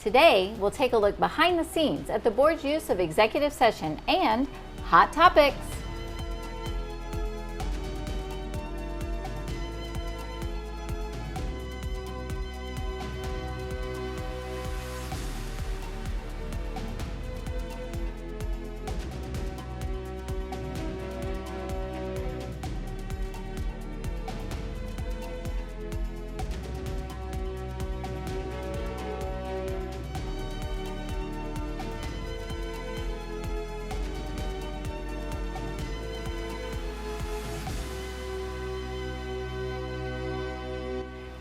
Today, we'll take a look behind the scenes at the board's use of executive session and hot topics.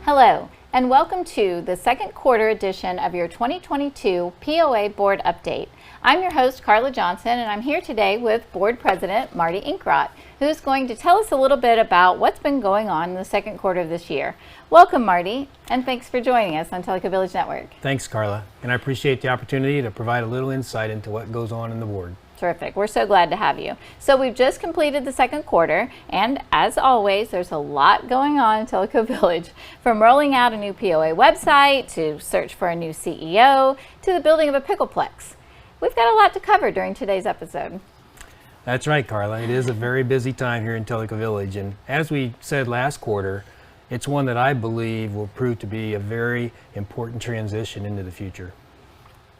Hello, and welcome to the second quarter edition of your 2022 POA Board Update. I'm your host, Carla Johnson, and I'm here today with Board President Marty Inkrott, who's going to tell us a little bit about what's been going on in the second quarter of this year. Welcome, Marty, and thanks for joining us on Telco Village Network. Thanks, Carla, and I appreciate the opportunity to provide a little insight into what goes on in the board. Terrific. We're so glad to have you. So we've just completed the second quarter, and as always, there's a lot going on in Telco Village, from rolling out a new POA website, to search for a new CEO, to the building of a Pickleplex. We've got a lot to cover during today's episode. That's right, Carla. It is a very busy time here in Telco Village, and as we said last quarter, it's one that I believe will prove to be a very important transition into the future.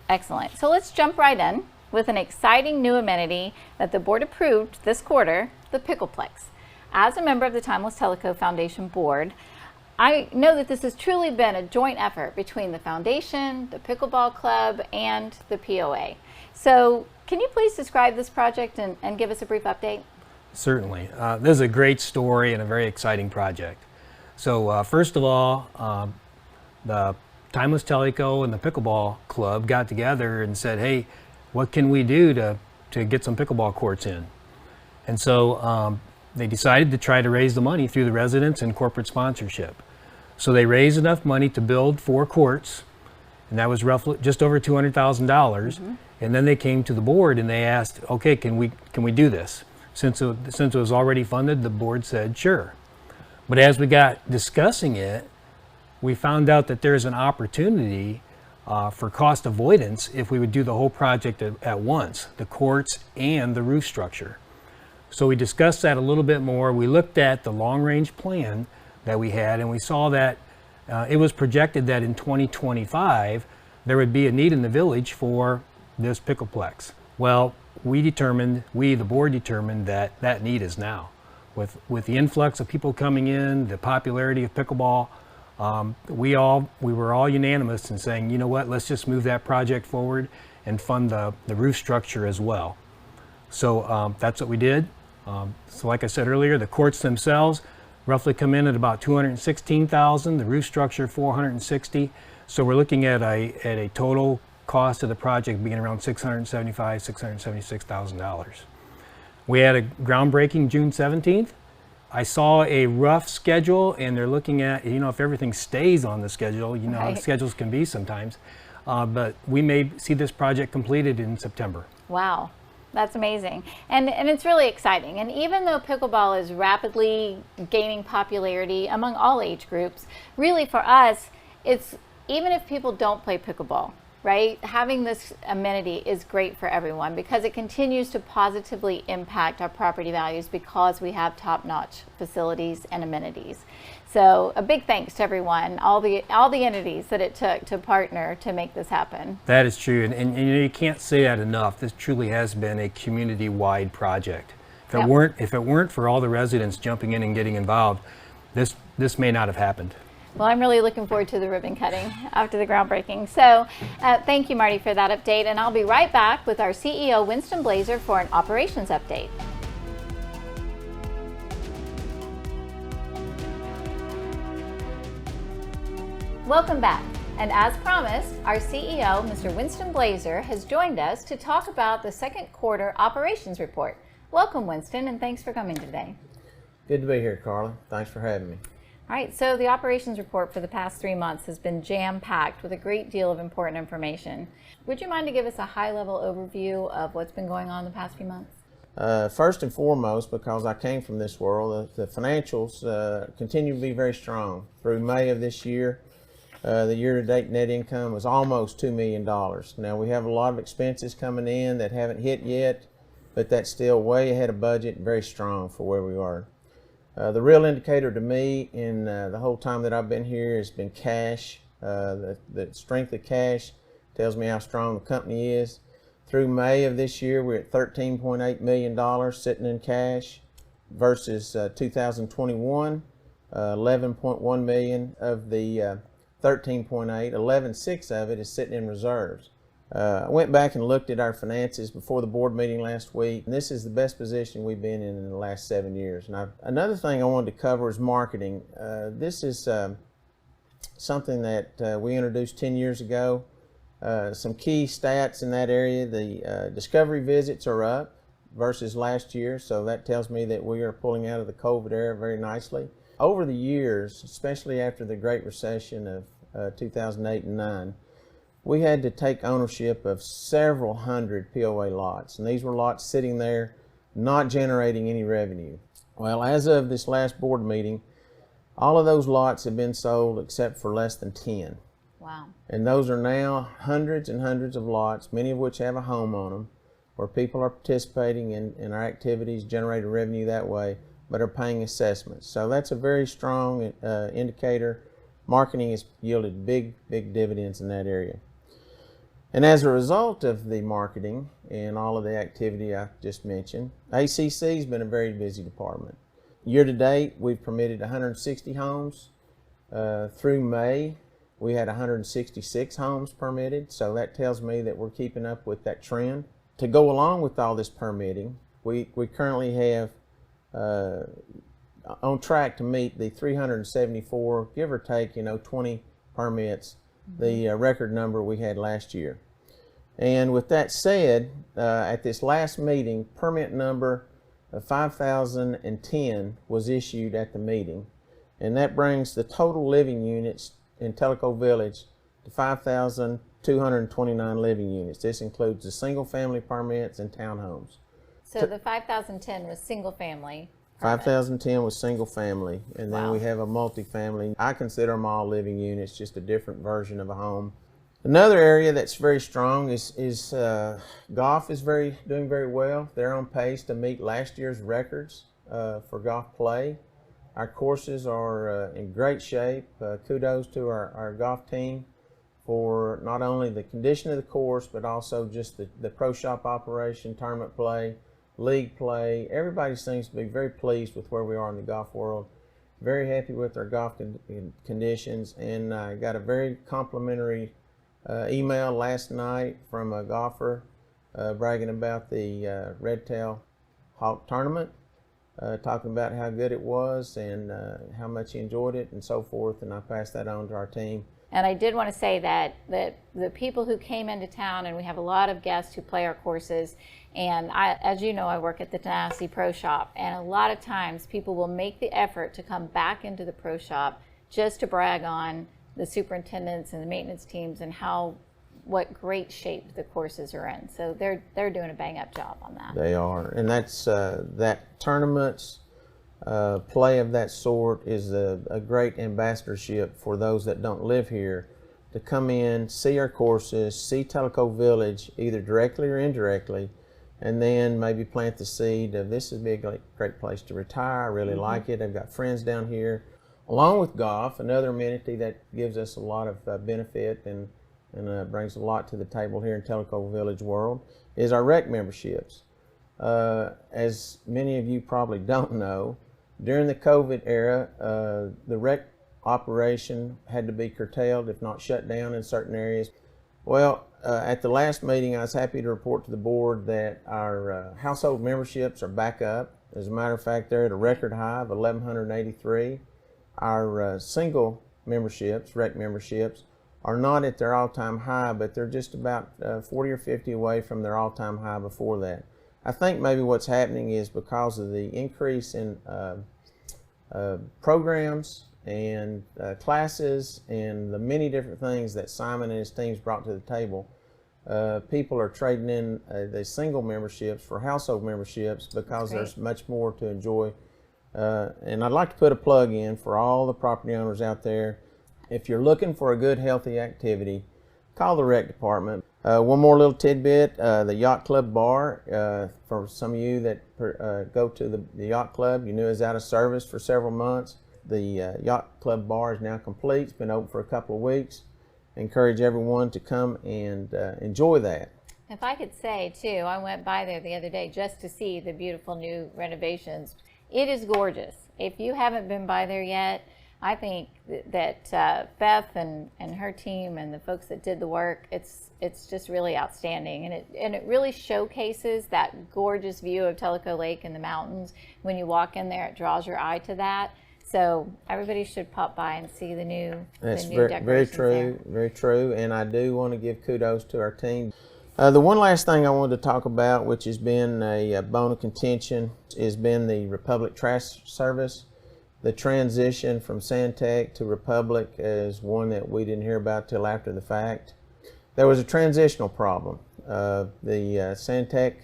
Excellent. So let's jump right in with an exciting new amenity that the board approved this quarter, the Pickleplex. As a member of the Timeless Teleco Foundation Board, I know that this has truly been a joint effort between the foundation, the Pickleball Club, and the POA. So can you please describe this project and give us a brief update? Certainly. This is a great story and a very exciting project. So first of all, the Timeless Teleco and the Pickleball Club got together and said, hey, what can we do to get some pickleball courts in? And so they decided to try to raise the money through the residents and corporate sponsorship. So they raised enough money to build 4 courts, and that was roughly just over $200,000. And then they came to the board and they asked, okay, can we do this? Since it was already funded, the board said sure. But as we got discussing it, we found out that there's an opportunity for cost avoidance if we would do the whole project at once, the courts and the roof structure. So we discussed that a little bit more. We looked at the long-range plan that we had, and we saw that it was projected that in 2025 there would be a need in the village for this Pickleplex. Well, the board determined that that need is now. With the influx of people coming in, the popularity of pickleball, we were all unanimous in saying, you know what, let's just move that project forward and fund the roof structure as well. So that's what we did. So like I said earlier, the courts themselves roughly come in at about $216,000, the roof structure $460,000. So we're looking at a total cost of the project being around $675,000, $676,000. We had a groundbreaking June 17th. I saw a rough schedule, and they're looking at, if everything stays on the schedule, how schedules can be sometimes, but we may see this project completed in September. Wow, that's amazing. And it's really exciting. And even though pickleball is rapidly gaining popularity among all age groups, really for us, it's even if people don't play pickleball, right? Having this amenity is great for everyone because it continues to positively impact our property values because we have top-notch facilities and amenities. So a big thanks to everyone, all the entities that it took to partner to make this happen. That is true, and you can't say that enough. This truly has been a community-wide project. If it weren't for all the residents jumping in and getting involved, this may not have happened. Well, I'm really looking forward to the ribbon cutting after the groundbreaking. So thank you, Marty, for that update. And I'll be right back with our CEO, Winston Blazer, for an operations update. Welcome back. And as promised, our CEO, Mr. Winston Blazer, has joined us to talk about the second quarter operations report. Welcome, Winston, and thanks for coming today. Good to be here, Carla. Thanks for having me. All right, so the operations report for the past 3 months has been jam-packed with a great deal of important information. Would you mind to give us a high-level overview of what's been going on the past few months? First and foremost, because I came from this world, the financials continue to be very strong. Through May of this year, The year-to-date net income was almost $2 million. Now we have a lot of expenses coming in that haven't hit yet, but that's still way ahead of budget and very strong for where we are. The real indicator to me in the whole time that I've been here has been cash. The strength of cash tells me how strong the company is. Through May of this year, we're at $13.8 million sitting in cash versus 2021, 11.1 million of the 13.8, 11.6 of it is sitting in reserves. I went back and looked at our finances before the board meeting last week, and this is the best position we've been in the last 7 years. And another thing I wanted to cover is marketing. This is something that we introduced 10 years ago. Some key stats in that area: the discovery visits are up versus last year, so that tells me that we are pulling out of the COVID era very nicely. Over the years, especially after the Great Recession of 2008 and 9, we had to take ownership of several hundred POA lots, and these were lots sitting there not generating any revenue. Well, as of this last board meeting, all of those lots have been sold except for less than 10. Wow. And those are now hundreds and hundreds of lots, many of which have a home on them, where people are participating in our activities, generating revenue that way, but are paying assessments. So that's a very strong indicator. Marketing has yielded big dividends in that area. And as a result of the marketing and all of the activity I just mentioned, ACC has been a very busy department. Year to date, we've permitted 160 homes. Through May, we had 166 homes permitted, so that tells me that we're keeping up with that trend. To go along with all this permitting, we currently have on track to meet the 374, give or take, 20 permits, the record number we had last year. And with that said, at this last meeting, permit number 5,010 was issued at the meeting, and that brings the total living units in Tellico Village to 5,229 living units. This includes the single family permits and townhomes. So the 5,010 was single family. 5,010 was single family, and then Wow. we have a multifamily. I consider them all living units, just a different version of a home. Another area that's very strong is golf is doing very well. They're on pace to meet last year's records for golf play. Our courses are in great shape. Kudos to our golf team for not only the condition of the course, but also just the pro shop operation, tournament play, league play. Everybody seems to be very pleased with where we are in the golf world. Very happy with our golf conditions, and I got a very complimentary email last night from a golfer bragging about the Red Tail Hawk tournament, talking about how good it was and how much he enjoyed it and so forth, and I passed that on to our team. And I did want to say that the people who came into town, and we have a lot of guests who play our courses, and as you know, I work at the Tenacity Pro Shop, and a lot of times people will make the effort to come back into the Pro Shop just to brag on the superintendents and the maintenance teams and what great shape the courses are in. So they're doing a bang up job on that. They are, and that's that tournaments play of that sort is a great ambassadorship for those that don't live here to come in, see our courses, see Tellico Village either directly or indirectly, and then maybe plant the seed of this would be a great place to retire. I really like it. I've got friends down here. Along with golf, another amenity that gives us a lot of benefit and brings a lot to the table here in Tellico Village world is our rec memberships. As many of you probably don't know, during the COVID era, the rec operation had to be curtailed, if not shut down in certain areas. Well, at the last meeting, I was happy to report to the board that our household memberships are back up. As a matter of fact, they're at a record high of 1,183. Our single memberships, rec memberships, are not at their all-time high, but they're just about 40 or 50 away from their all-time high before that. I think maybe what's happening is because of the increase in programs and classes and the many different things that Simon and his teams brought to the table, people are trading in the single memberships for household memberships because there's much more to enjoy. And I'd like to put a plug in for all the property owners out there. If you're looking for a good, healthy activity, call the rec department. One more little tidbit, the Yacht Club bar, for some of you that go to the Yacht Club, you knew it was out of service for several months. The Yacht Club bar is now complete. It's been open for a couple of weeks. I encourage everyone to come and enjoy that. If I could say too, I went by there the other day just to see the beautiful new renovations. It is gorgeous. If you haven't been by there yet, I think that Beth and her team and the folks that did the work, it's just really outstanding, and it really showcases that gorgeous view of Tellico Lake and the mountains. When you walk in there, it draws your eye to that. So everybody should pop by and see the new decorations. Very true, very true. And I do want to give kudos to our team. The one last thing I wanted to talk about, which has been a bone of contention, has been the Republic Trash Service. The transition from Santec to Republic is one that we didn't hear about till after the fact. There was a transitional problem. The Santec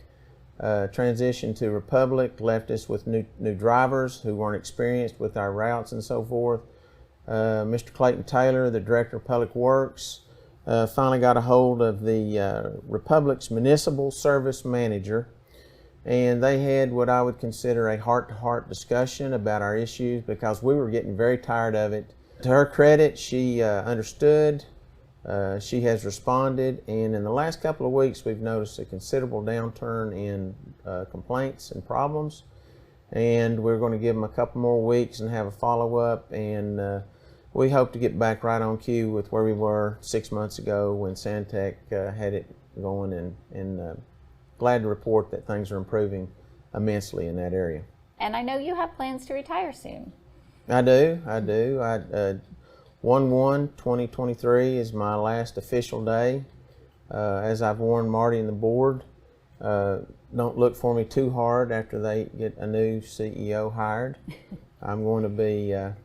transition to Republic left us with new drivers who weren't experienced with our routes and so forth. Mr. Clayton Taylor, the Director of Public Works, finally got a hold of the Republic's Municipal Service Manager, and they had what I would consider a heart-to-heart discussion about our issues because we were getting very tired of it. To her credit, she understood, she has responded, and in the last couple of weeks we've noticed a considerable downturn in complaints and problems, and we're going to give them a couple more weeks and have a follow-up, and we hope to get back right on cue with where we were 6 months ago when Santec had it going, and glad to report that things are improving immensely in that area. And I know you have plans to retire soon. I do. 1/1/2023 is my last official day. As I've warned Marty and the board, don't look for me too hard after they get a new CEO hired. I'm going to be a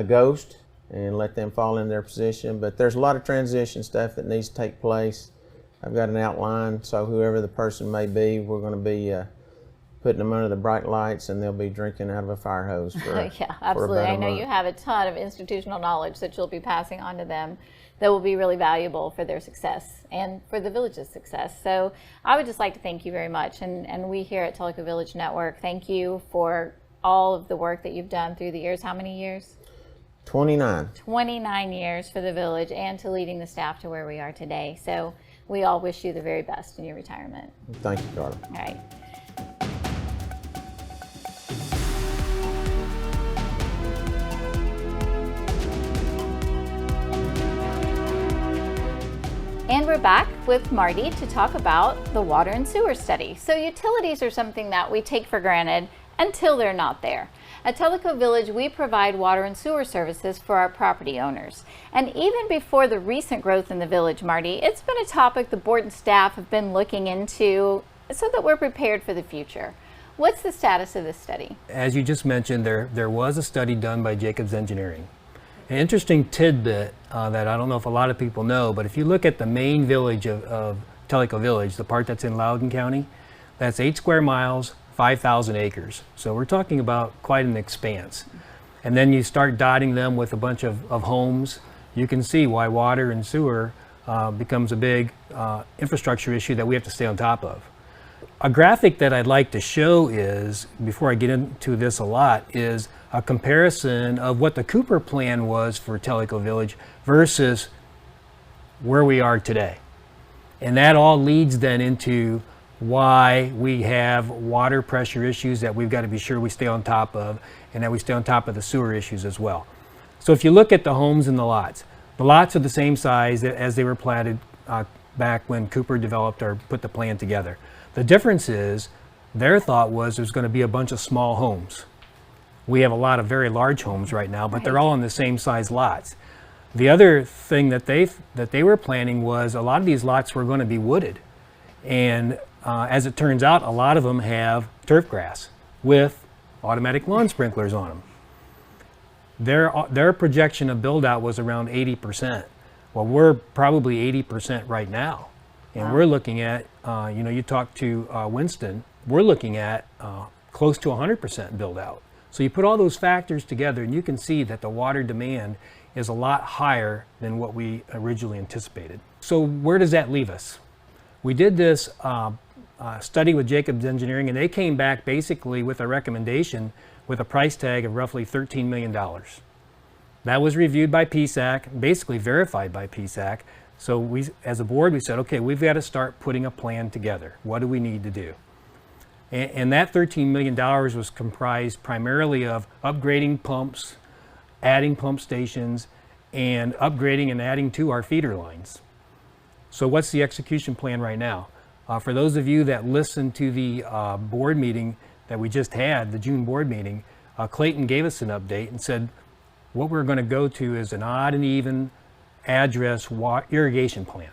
ghost and let them fall in their position, but there's a lot of transition stuff that needs to take place. I've got an outline, so whoever the person may be, we're going to be putting them under the bright lights, and they'll be drinking out of a fire hose for Yeah, absolutely. For about I a know month. you have a ton of institutional knowledge that you'll be passing on to them that will be really valuable for their success and for the village's success. So I would just like to thank you very much, and we here at Tellico Village Network thank you for all of the work that you've done through the years. How many years? 29. 29 years for the village, and to leading the staff to where we are today. So we all wish you the very best in your retirement. Thank you, Carla. All right. And we're back with Marty to talk about the water and sewer study. So utilities are something that we take for granted until they're not there. At Tellico Village, we provide water and sewer services for our property owners. And even before the recent growth in the village, Marty, it's been a topic the board and staff have been looking into so that we're prepared for the future. What's the status of this study? As you just mentioned, there was a study done by Jacobs Engineering. An interesting tidbit that I don't know if a lot of people know, but if you look at the main village of Tellico Village, the part that's in Loudoun County, that's 8 square miles, 5,000 acres. So we're talking about quite an expanse. And then you start dotting them with a bunch of homes. You can see why water and sewer becomes a big infrastructure issue that we have to stay on top of. A graphic that I'd like to show is, before I get into this a lot, is a comparison of what the Cooper plan was for Tellico Village versus where we are today. And that all leads then into why we have water pressure issues that we've got to be sure we stay on top of, and that we stay on top of the sewer issues as well. So if you look at the homes and the lots are the same size as they were platted back when Cooper developed or put the plan together. The difference is their thought was there's going to be a bunch of small homes. We have a lot of very large homes right now, but they're all in the same size lots. The other thing that they were planning was a lot of these lots were going to be wooded, and as it turns out, a lot of them have turf grass with automatic lawn sprinklers on them. Their projection of build out was around 80%. Well, we're probably 80% right now, and we're looking at you talk to Winston, we're looking at close to 100% build out. So you put all those factors together, and you can see that the water demand is a lot higher than what we originally anticipated. So where does that leave us? We did this study with Jacobs Engineering, and they came back basically with a recommendation with a price tag of roughly $13 million. That was reviewed by PSAC, basically verified by PSAC. So we, as a board, we said, okay, we've got to start putting a plan together. What do we need to do? And that $13 million was comprised primarily of upgrading pumps, adding pump stations, and upgrading and adding to our feeder lines. So what's the execution plan right now? For those of you that listened to the board meeting that we just had, the June board meeting, Clayton gave us an update and said what we're going to go to is an odd and even address irrigation plan.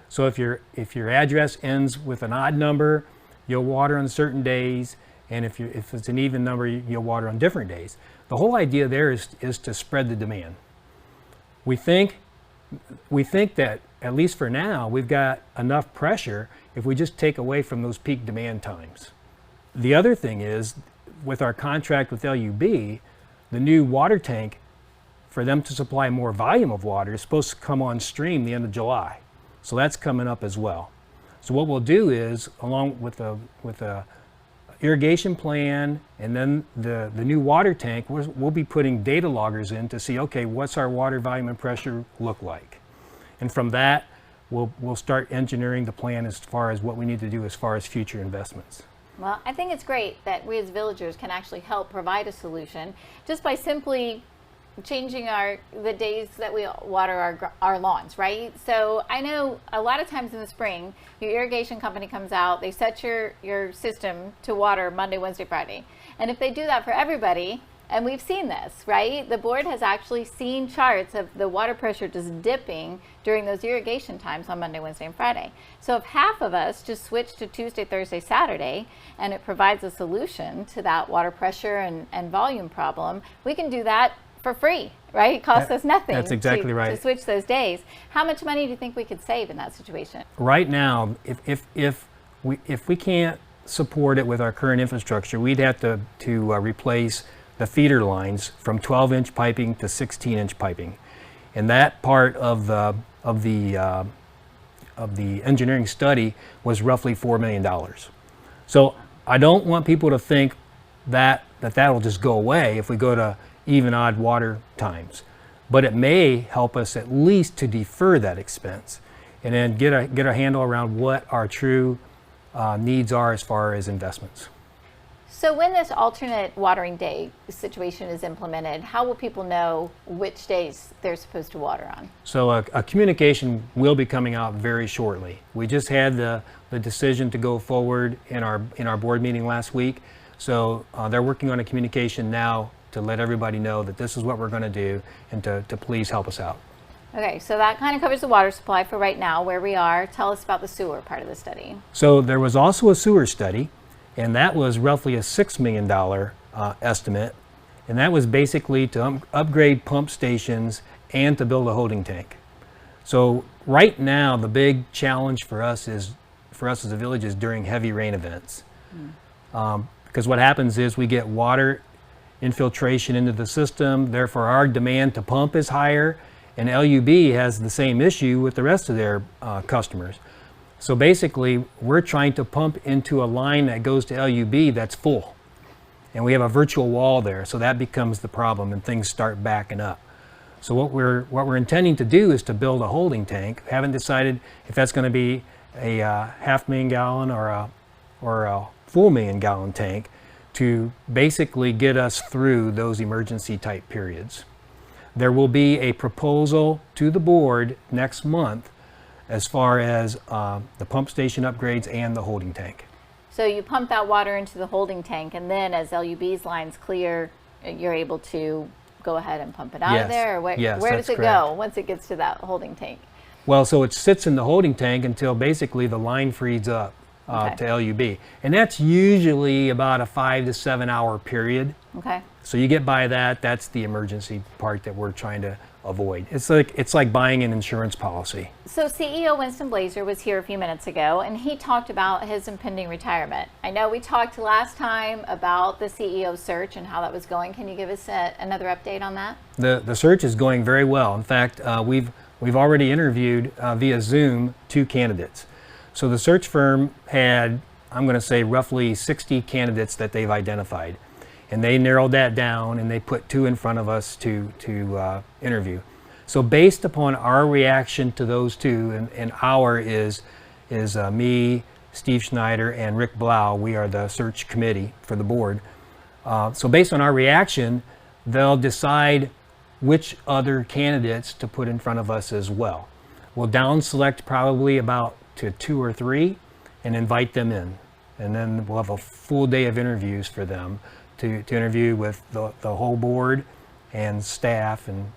So if your address ends with an odd number, you'll water on certain days, and if it's an even number, you'll water on different days. The whole idea there is to spread the demand. We think that, at least for now, we've got enough pressure if we just take away from those peak demand times. The other thing is, with our contract with LUB, the new water tank, for them to supply more volume of water, is supposed to come on stream the end of July. So that's coming up as well. So what we'll do is, along with a irrigation plan and then the new water tank, we'll be putting data loggers in to see, okay, what's our water volume and pressure look like? And from that, we'll start engineering the plan as far as what we need to do as far as future investments. Well, I think it's great that we as villagers can actually help provide a solution just by simply changing the days that we water our lawns, right? So I know a lot of times in the spring, your irrigation company comes out, they set your system to water Monday, Wednesday, Friday. And if they do that for everybody, and we've seen this, right? The board has actually seen charts of the water pressure just dipping during those irrigation times on Monday, Wednesday, and Friday. So if half of us just switch to Tuesday, Thursday, Saturday, and it provides a solution to that water pressure and volume problem, we can do that for free, right? It costs us nothing. That's exactly right. To switch those days. How much money do you think we could save in that situation? Right now, if we can't support it with our current infrastructure, we'd have to replace the feeder lines from 12-inch piping to 16-inch piping, and that part of the engineering study was roughly $4 million. So I don't want people to think that will just go away if we go to even odd water times, but it may help us at least to defer that expense and then get a handle around what our true needs are as far as investments. So when this alternate watering day situation is implemented, how will people know which days they're supposed to water on? So a communication will be coming out very shortly. We just had the decision to go forward in our board meeting last week. So they're working on a communication now to let everybody know that this is what we're going to do and to please help us out. Okay, so that kind of covers the water supply for right now, where we are. Tell us about the sewer part of the study. So there was also a sewer study, and that was roughly a $6 million estimate, and that was basically to upgrade pump stations and to build a holding tank. So right now, the big challenge for us as a village is during heavy rain events. Because what happens is we get water infiltration into the system, therefore our demand to pump is higher, and LUB has the same issue with the rest of their customers. So basically, we're trying to pump into a line that goes to LUB that's full. And we have a virtual wall there, so that becomes the problem and things start backing up. So what we're intending to do is to build a holding tank. We haven't decided if that's going to be a 500,000 gallon or a full 1,000,000 gallon tank to basically get us through those emergency type periods. There will be a proposal to the board next month as far as the pump station upgrades and the holding tank. So you pump that water into the holding tank, and then as LUB's lines clear, you're able to go ahead and pump it out of there? Or where does it go once it gets to that holding tank? Well, so it sits in the holding tank until basically the line frees up to LUB. And that's usually about a 5 to 7 hour period. Okay. So you get by that, that's the emergency part that we're trying to avoid. It's like buying an insurance policy. So CEO Winston Blazer was here a few minutes ago, and he talked about his impending retirement. I know we talked last time about the CEO search and how that was going. Can you give us another update on that? The search is going very well. In fact, we've already interviewed via Zoom 2 candidates. So the search firm had, I'm going to say, roughly 60 candidates that they've identified. And they narrowed that down and they put 2 in front of us to interview. So based upon our reaction to those 2, and our is me, Steve Schneider, and Rick Blau. We are the search committee for the board. So based on our reaction, they'll decide which other candidates to put in front of us as well. We'll down select probably about to 2 or 3 and invite them in. And then we'll have a full day of interviews for them to interview with the whole board and staff and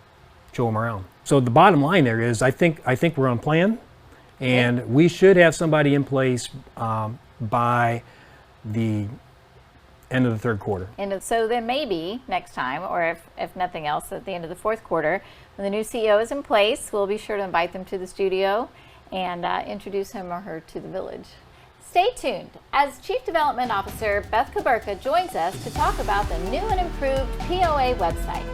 show them around. So the bottom line there is I think we're on plan, and we should have somebody in place by the end of the 3rd quarter. And so then maybe next time, or if nothing else, at the end of the 4th quarter, when the new CEO is in place, we'll be sure to invite them to the studio and introduce him or her to the village. Stay tuned as Chief Development Officer Beth Kuberka joins us to talk about the new and improved POA website.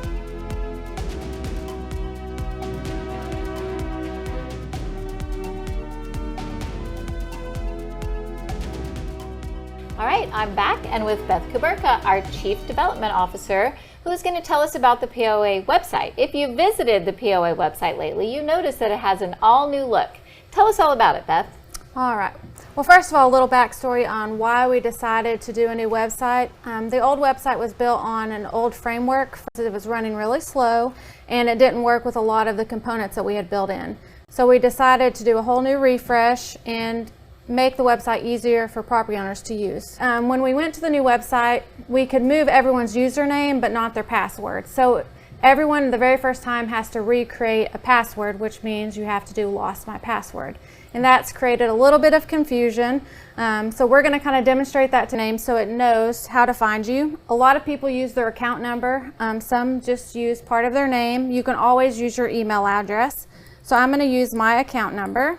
All right, I'm back and with Beth Kuberka, our Chief Development Officer, who is going to tell us about the POA website. If you visited the POA website lately, you notice that it has an all-new look. Tell us all about it, Beth. All right. Well, first of all, a little backstory on why we decided to do a new website. The old website was built on an old framework. It was running really slow, and it didn't work with a lot of the components that we had built in. So we decided to do a whole new refresh and make the website easier for property owners to use. When we went to the new website, we could move everyone's username, but not their password. So everyone the very first time has to recreate a password, which means you have to do lost my password. And that's created a little bit of confusion. So we're going to kind of demonstrate that to name so it knows how to find you. A lot of people use their account number. Some just use part of their name. You can always use your email address. So I'm going to use my account number.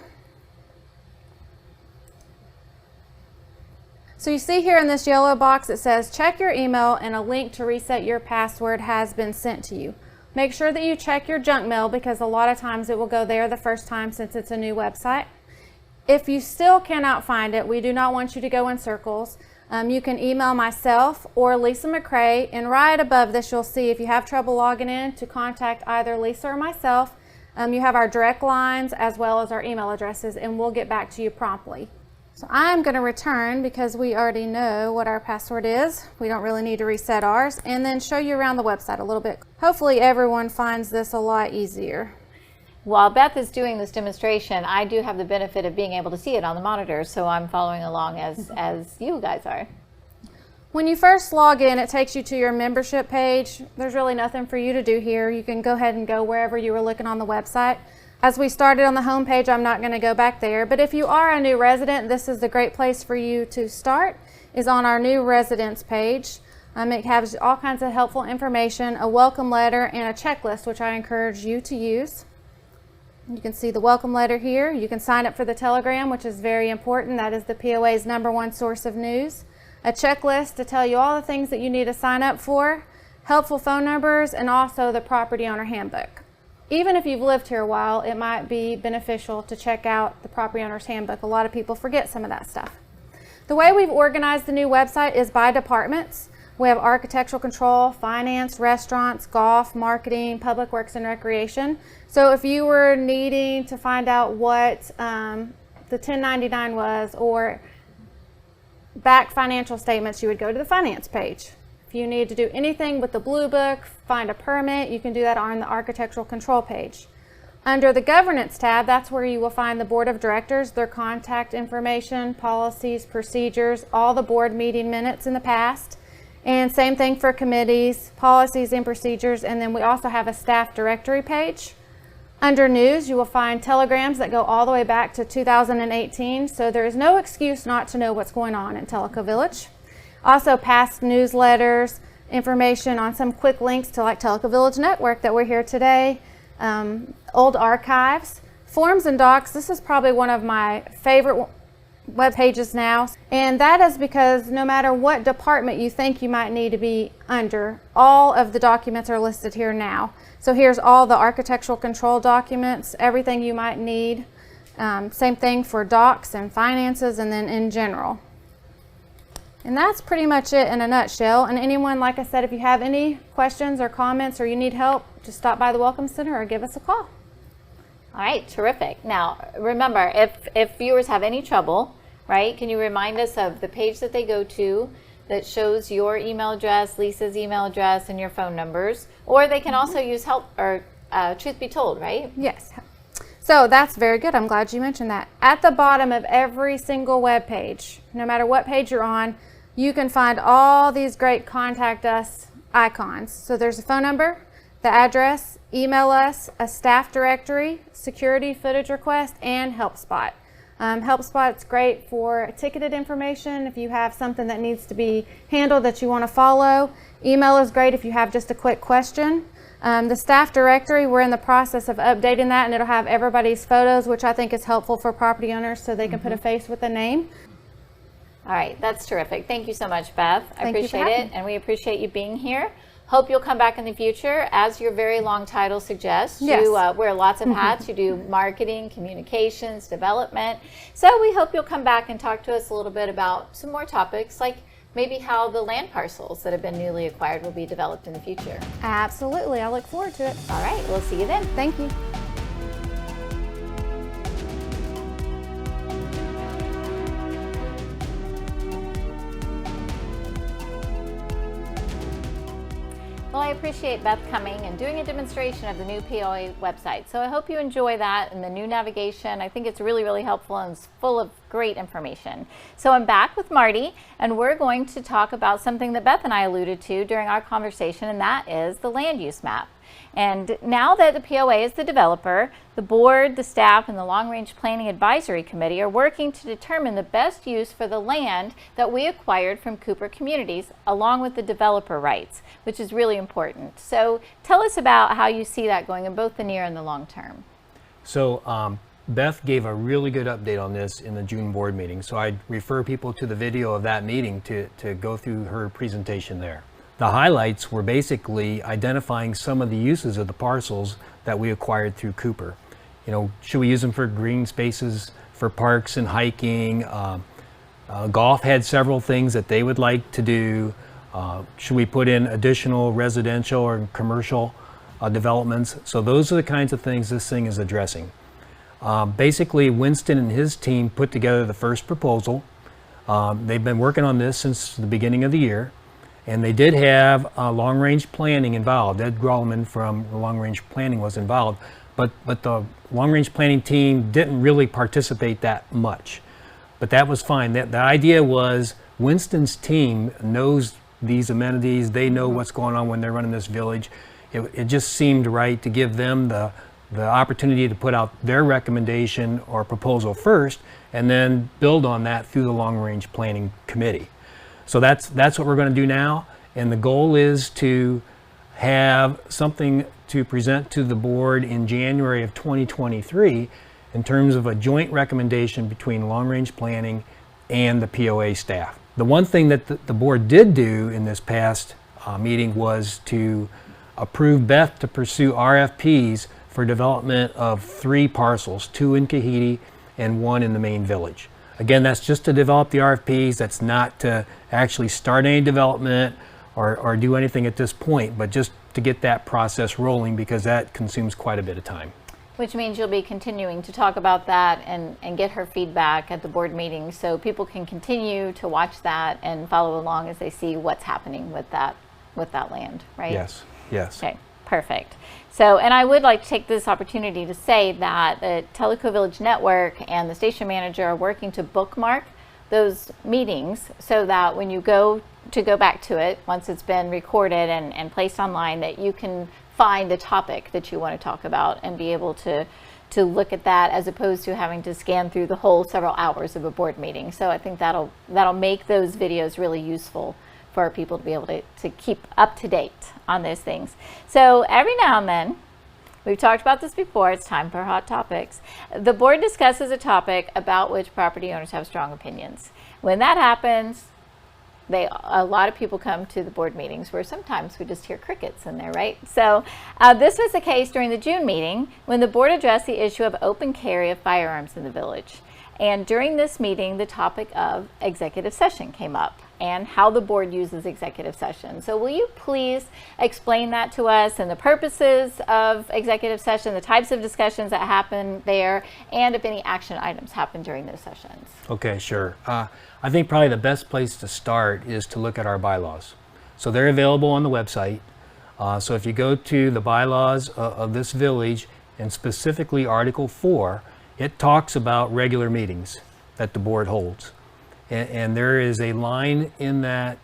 So you see here in this yellow box it says check your email and a link to reset your password has been sent to you. Make sure that you check your junk mail because a lot of times it will go there the first time since it's a new website. If you still cannot find it, we do not want you to go in circles. You can email myself or Lisa McCrae, and right above this you'll see if you have trouble logging in to contact either Lisa or myself. You have our direct lines as well as our email addresses, and we'll get back to you promptly. So I'm going to return because we already know what our password is. We don't really need to reset ours, and then show you around the website a little bit. Hopefully everyone finds this a lot easier. While Beth is doing this demonstration, I do have the benefit of being able to see it on the monitor, so I'm following along as you guys are. When you first log in, it takes you to your membership page. There's really nothing for you to do here. You can go ahead and go wherever you were looking on the website. As we started on the home page, I'm not going to go back there, but if you are a new resident, this is the great place for you to start, is on our new residents page. It has all kinds of helpful information, a welcome letter, and a checklist, which I encourage you to use. You can see the welcome letter here. You can sign up for the Telegram, which is very important. That is the POA's #1 source of news. A checklist to tell you all the things that you need to sign up for, helpful phone numbers, and also the property owner handbook. Even if you've lived here a while, it might be beneficial to check out the property owner's handbook. A lot of people forget some of that stuff. The way we've organized the new website is by departments. We have architectural control, finance, restaurants, golf, marketing, public works, and recreation. So if you were needing to find out what the 1099 was or back financial statements, you would go to the finance page. If you need to do anything with the Blue Book, find a permit, you can do that on the architectural control page. Under the governance tab, that's where you will find the board of directors, their contact information, policies, procedures, all the board meeting minutes in the past. And same thing for committees, policies and procedures. And then we also have a staff directory page. Under news, you will find telegrams that go all the way back to 2018, so there is no excuse not to know what's going on in Tellico Village. Also, past newsletters, information on some quick links to like Tellico Village Network that we're here today, old archives, forms and docs. This is probably one of my favorite web pages now, and that is because no matter what department you think you might need to be under, all of the documents are listed here now. So here's all the architectural control documents, everything you might need. Same thing for docs and finances, and then in general. And that's pretty much it in a nutshell. And anyone, like I said, if you have any questions or comments or you need help, just stop by the Welcome Center or give us a call. All right, terrific. Now, remember, if viewers have any trouble, right, can you remind us of the page that they go to that shows your email address, Lisa's email address, and your phone numbers? Or they can also use help or Truth Be Told, right? Yes. So that's very good. I'm glad you mentioned that. At the bottom of every single web page, no matter what page you're on, you can find all these great contact us icons. So there's a phone number, the address, email us, a staff directory, security footage request, and HelpSpot. HelpSpot's great for ticketed information if you have something that needs to be handled that you want to follow. Email is great if you have just a quick question. The staff directory, we're in the process of updating that, and it'll have everybody's photos, which I think is helpful for property owners so they can put a face with a name. All right, that's terrific. Thank you so much, Beth. I Thank you for appreciate having it, me. and we appreciate you being here. Hope you'll come back in the future. As your very long title suggests, Yes. you wear lots of hats. You do marketing, communications, development. So we hope you'll come back and talk to us a little bit about some more topics, like maybe how the land parcels that have been newly acquired will be developed in the future. Absolutely. I look forward to it. All right, we'll see you then. Thank you. Well, I appreciate Beth coming and doing a demonstration of the new POA website. So I hope you enjoy that and the new navigation. I think it's really, really helpful and it's full of great information. So I'm back with Marty, and we're going to talk about something that Beth and I alluded to during our conversation, and that is the land use map. And now that the POA is the developer, the board, the staff, and the Long Range Planning Advisory Committee are working to determine the best use for the land that we acquired from Cooper Communities, along with the developer rights, which is really important. So tell us about how you see that going in both the near and the long term. So Beth gave a really good update on this in the June board meeting. So I'd refer people to the video of that meeting to go through her presentation there. The highlights were basically identifying some of the uses of the parcels that we acquired through Cooper. You know, should we use them for green spaces, for parks and hiking? Golf had several things that they would like to do. Should we put in additional residential or commercial developments? So those are the kinds of things this thing is addressing. Basically, Winston and his team put together the first proposal. They've been working on this since the beginning of the year. And they did have long-range planning involved. Ed Grolman from long-range planning was involved, but the long-range planning team didn't really participate that much. But that was fine. The idea was Winston's team knows these amenities. They know what's going on when they're running this village. It just seemed right to give them the opportunity to put out their recommendation or proposal first, and then build on that through the long-range planning committee. So that's what we're going to do now, and the goal is to have something to present to the board in January of 2023 in terms of a joint recommendation between long-range planning and the POA staff. The one thing that the board did do in this past meeting was to approve Beth to pursue RFPs for development of 3 parcels, 2 in Kahiti and 1 in the main village. Again, that's just to develop the RFPs. That's not to actually start any development or do anything at this point, but just to get that process rolling, because that consumes quite a bit of time. Which means you'll be continuing to talk about that and get her feedback at the board meeting, so people can continue to watch that and follow along as they see what's happening with that land, right? Yes, yes. Okay, perfect. So, and I would like to take this opportunity to say that the Tellico Village Network and the station manager are working to bookmark those meetings so that when you go back to it, once it's been recorded and placed online, that you can find the topic that you want to talk about and be able to look at that, as opposed to having to scan through the whole several hours of a board meeting. So I think that'll make those videos really useful for people to be able to keep up to date on those things. So every now and then, we've talked about this before, it's time for hot topics. The board discusses a topic about which property owners have strong opinions. When that happens, a lot of people come to the board meetings where sometimes we just hear crickets in there, right? So this was the case during the June meeting when the board addressed the issue of open carry of firearms in the village. And during this meeting, the topic of executive session came up and how the board uses executive session. So will you please explain that to us, and the purposes of executive session, the types of discussions that happen there, and if any action items happen during those sessions? Okay, sure. I think probably the best place to start is to look at our bylaws. So they're available on the website. So if you go to the bylaws of this village, and specifically Article 4, it talks about regular meetings that the board holds. And there is a line in that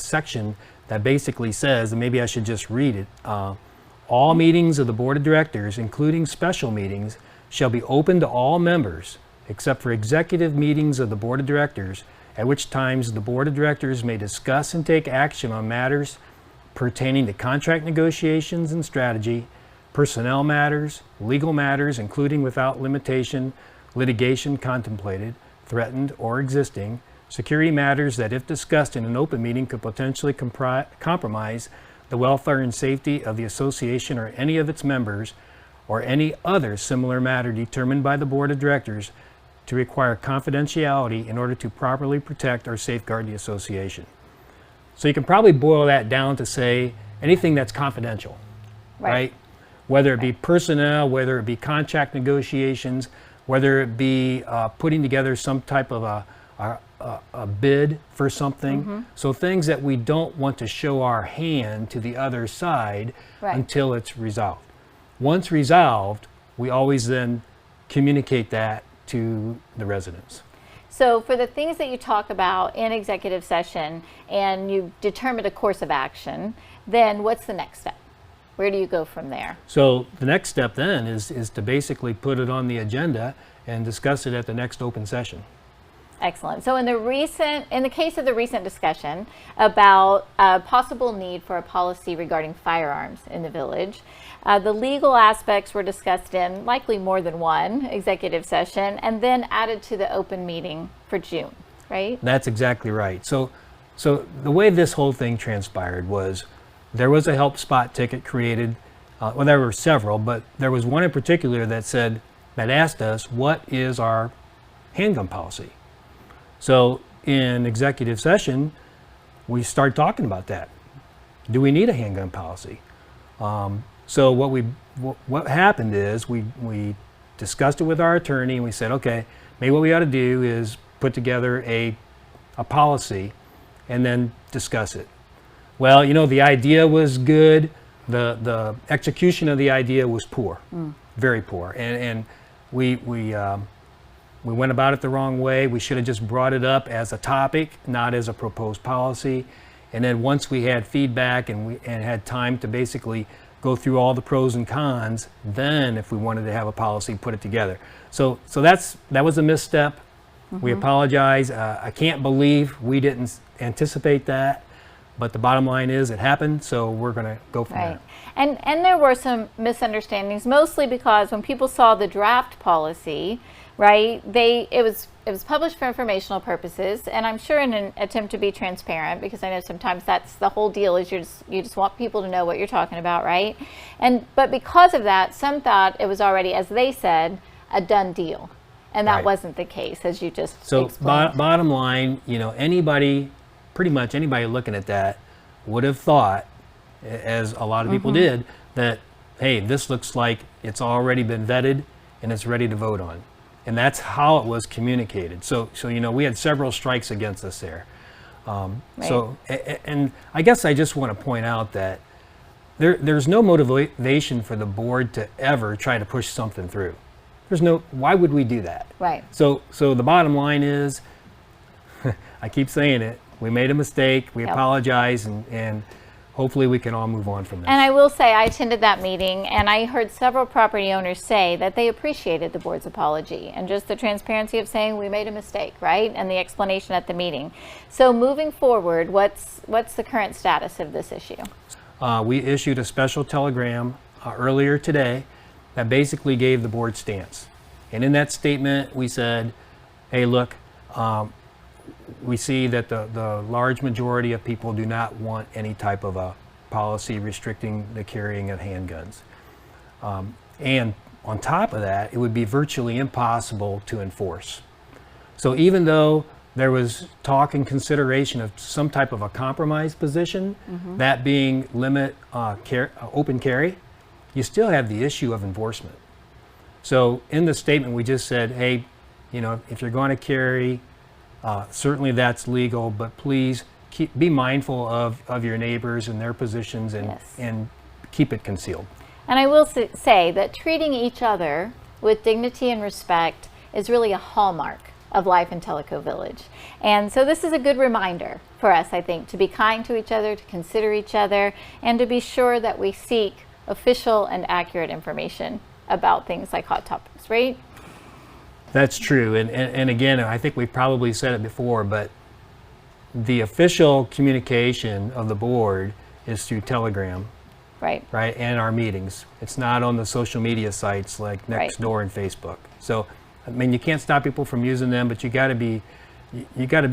section that basically says, and maybe I should just read it, all meetings of the Board of Directors, including special meetings, shall be open to all members, except for executive meetings of the Board of Directors, at which times the Board of Directors may discuss and take action on matters pertaining to contract negotiations and strategy, personnel matters, legal matters, including without limitation, litigation contemplated, threatened, or existing, security matters that, if discussed in an open meeting, could potentially compromise the welfare and safety of the association or any of its members, or any other similar matter determined by the Board of Directors to require confidentiality in order to properly protect or safeguard the association. So you can probably boil that down to say anything that's confidential, right? Whether it be personnel, whether it be contract negotiations, whether it be putting together some type of a bid for something. Mm-hmm. So things that we don't want to show our hand to the other side until it's resolved. Once resolved, we always then communicate that to the residents. So for the things that you talk about in executive session and you determine a course of action, then what's the next step? Where do you go from there? So the next step then is to basically put it on the agenda and discuss it at the next open session. Excellent. So in the case of the recent discussion about a possible need for a policy regarding firearms in the village, the legal aspects were discussed in likely more than one executive session and then added to the open meeting for June, right? That's exactly right. So the way this whole thing transpired was there was a help spot ticket created. Well, there were several, but there was one in particular that asked us, what is our handgun policy? So in executive session, we started talking about that. Do we need a handgun policy? So what happened is we discussed it with our attorney, and we said, okay, maybe what we ought to do is put together a policy and then discuss it. Well, the idea was good. The execution of the idea was poor, very poor, and we went about it the wrong way. We should have just brought it up as a topic, not as a proposed policy. And then once we had feedback and had time to basically go through all the pros and cons, then if we wanted to have a policy, put it together. So that was a misstep. Mm-hmm. We apologize. I can't believe we didn't anticipate that. But the bottom line is it happened, so we're going to go from there. And there were some misunderstandings, mostly because when people saw the draft policy, right, it was published for informational purposes, and I'm sure in an attempt to be transparent, because I know sometimes that's the whole deal, is you just want people to know what you're talking about, right? But because of that, some thought it was already, as they said, a done deal, and that wasn't the case, as you just explained. Bottom line, pretty much anybody looking at that would have thought, as a lot of people did, that, hey, this looks like it's already been vetted and it's ready to vote on. And that's how it was communicated. So we had several strikes against us there. So, and I guess I just want to point out that there's no motivation for the board to ever try to push something through. Why would we do that? Right. So the bottom line is, I keep saying it, we made a mistake, we apologize, and hopefully we can all move on from this. And I will say, I attended that meeting, and I heard several property owners say that they appreciated the board's apology and just the transparency of saying we made a mistake, right? And the explanation at the meeting. So moving forward, what's the current status of this issue? We issued a special telegram earlier today that basically gave the board stance. And in that statement, we said, hey, look, we see that the large majority of people do not want any type of a policy restricting the carrying of handguns. And on top of that, it would be virtually impossible to enforce. So even though there was talk and consideration of some type of a compromise position, that being limit open carry, you still have the issue of enforcement. So in the statement, we just said, hey, you know, if you're going to carry, certainly that's legal, but please be mindful of your neighbors and their positions, and keep it concealed. And I will say that treating each other with dignity and respect is really a hallmark of life in Tellico Village. And so this is a good reminder for us, I think, to be kind to each other, to consider each other, and to be sure that we seek official and accurate information about things like hot topics, right? That's true. And again, I think we probably said it before, but the official communication of the board is through Telegram. Right. Right, and our meetings. It's not on the social media sites like Nextdoor and Facebook. So, I mean, you can't stop people from using them, but you got to be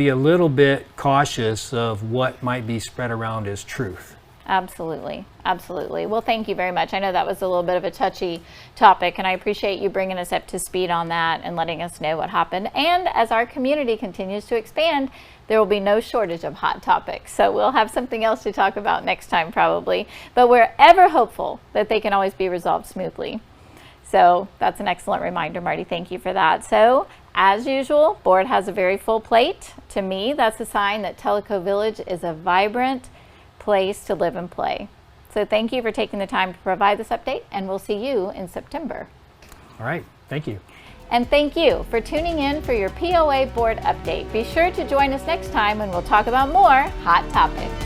a little bit cautious of what might be spread around as truth. Absolutely, absolutely. Well, thank you very much. I know that was a little bit of a touchy topic, and I appreciate you bringing us up to speed on that and letting us know what happened. And as our community continues to expand, there will be no shortage of hot topics. So we'll have something else to talk about next time probably. But we're ever hopeful that they can always be resolved smoothly. So that's an excellent reminder, Marty. Thank you for that. So as usual, board has a very full plate. To me, that's a sign that Tellico Village is a vibrant place to live and play. So thank you for taking the time to provide this update, and we'll see you in September. All right, thank you. And thank you for tuning in for your POA Board Update. Be sure to join us next time when we'll talk about more hot topics.